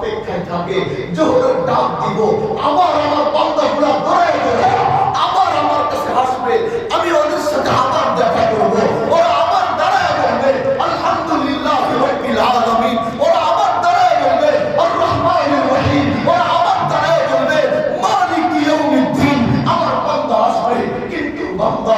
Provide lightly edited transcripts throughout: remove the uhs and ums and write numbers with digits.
অপেক্ষায় থাকে জোহরের ডাক দিব, আবার আমার বান্দাগুলো দৌড়ায় দৌড়ায় আবার আমার কাছে আসবে, আমি ওদের সাথে আবার দেখা করব, ওরা আবার দাঁড়ায় বলবে আলহামদুলিল্লাহ রাব্বিল আলামিন, ওরা আবার দাঁড়ায় বলবে আর রহমানির রহিম, ওরা আবার দাঁড়ায় বলবে মালিক ইয়াউমিদ্দিন। আমার বান্দা আসবে, কিন্তু বান্দা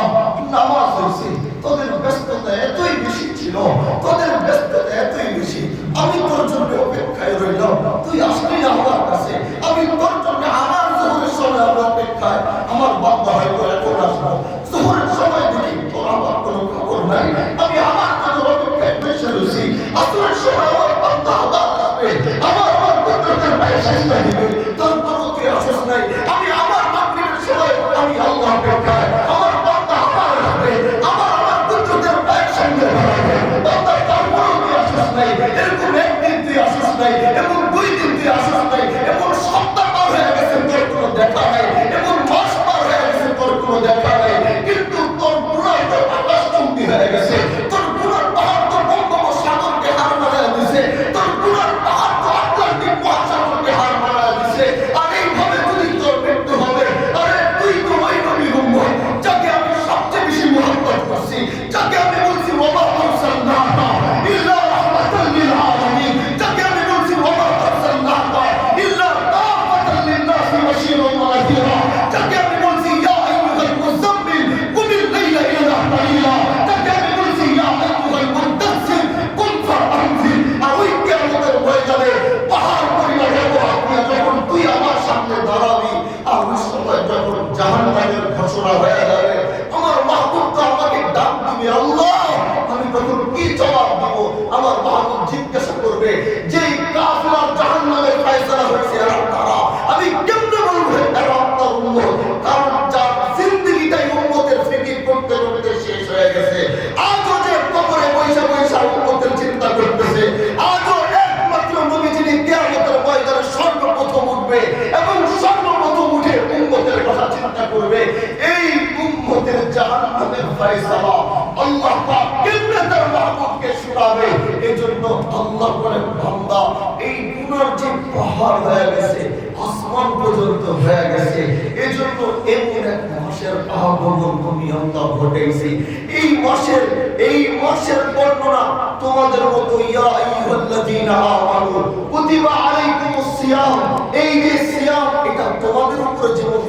নামাজ হয়েছে, তোদের ব্যস্ততা এতই বেশি ছিল, তোদের ব্যস্ততা এতই বেশি, আমি তোর জন্য অপেক্ষায় রইলাম, তুই আসলি না আমার কাছে, আমি তোর জন্য আমার জোহরের সময় আমার অপেক্ষায়, আমার বান্দা হয়তো এখন আসবো, জোহরের সময় দেখি তোর আমার কোনো খবর নাই, আমি আমার জন্য অপেক্ষায় বসে রয়েছি, আসরের সময় আমার বান্দা আবার আসবে, আমার কুদরতের পায়ে সেজদা দিবে, তারপরও তুই আসিস নাই, আমি আমার মাগরিবের সময় আমি আল্লাহ অপেক্ষায়, আমার বান্দা আবার আসবে, আমার কুদরতের পায়ে সেজদা দিবে, বান্দা তারপরও তুই আসিস নাই, এরকম একদিন তুই আসিস নাই, এমন 2 দিন তুই আসিস নাই, এমন সপ্তাহ পার হয়ে গেছে তোর কোনো দেখা নাই, এমন মাস পার হয়ে গেছে তোর কোনো দেখা নাই, কিন্তু তোর গুনাহ তো আকাশচুম্বী হয়ে গেছে, তোর গুনার পাহাড় তো বঙ্গোপসাগরকে হার মানায় দিছে, তোর গুনার পাহাড় তো আটলান্টিক মহাসাগরকে হার মানায় দিছে, আর এইভাবে যদি তোর মৃত্যু হবে, আরে তুই তো ওই নবী উম্মত যাকে আমি সবচেয়ে বেশি মহব্বত করছি, যাকে আমি বলছি ওয়া মা আরসালনাকা ইল্লা রাহমাতাল লিল আলামিন, যাকে আমি বলছি ওয়া মা আরসালনাকা ইল্লা কাফাতাল লিন-নাসি বাশীরান ওয়া নাযীরা, যাকে আমি বলছি ইয়া আইয়ুহাল মুযাম্মিল কুমিল লাইলা ইল্লা কালিলা, যাকে আমি বলছি ইয়া আইয়ুহাল মুদ্দাসসির কুম ফাআনজির। আর ওই কিয়ামতের ময়দানে পাহাড় পরিমাণ ব্যবহার নিয়ে যখন তুই আমার সামনে দাঁড়াবি, আর ওই সময় যখন জাহান্নামের ঘোষণা হয়ে যাবে, আমার মাহবুব তো আমাকে ডাক দিবে আল্লাহ, আমি তখন কি জবাব দেব? আমার মাহবুব জিজ্ঞাসা করবে যে কাফির আর জাহান্নামের ফয়সালা হয়েছে এরা কারা, আমি কেমনে বলবো এরা আপনার উম্মত? কারণ যার জিন্দেগিটাই উম্মতের ফিকির করতে করতে শেষ হয়ে গেছে, আজও যে কবরে বৈশা বৈশা উম্মতের চিন্তা করতেছে, আজও একমাত্র নবী যিনি কিয়ামতের ময়দানে সর্বপ্রথম উঠবে এবং সর্বপ্রথম উঠে উম্মতের কথা চিন্তা করবে, এই উম্মতের জাহান্নামের ফয়সালা আল্লাহ পাক কেমনে তার মাহবুবকে শোনাবে? এজন্য আল্লাহ বলেন বান্দা এই গুনার যে পাহাড় হয়ে গেছে, আসমান পর্যন্ত হয়ে গেছে, এজন্য এমন এক মাসের আগমন তুমি আল্লাহ ঘটাইছি, এই মাসের বর্ণনা তোমাদের মতো ইয়া আইয়ুহাল্লাযীনা আমানু কুতিবা আলাইকুমুস সিয়াম, এই যে সিয়াম এটা তোমাদের উপরে যেমন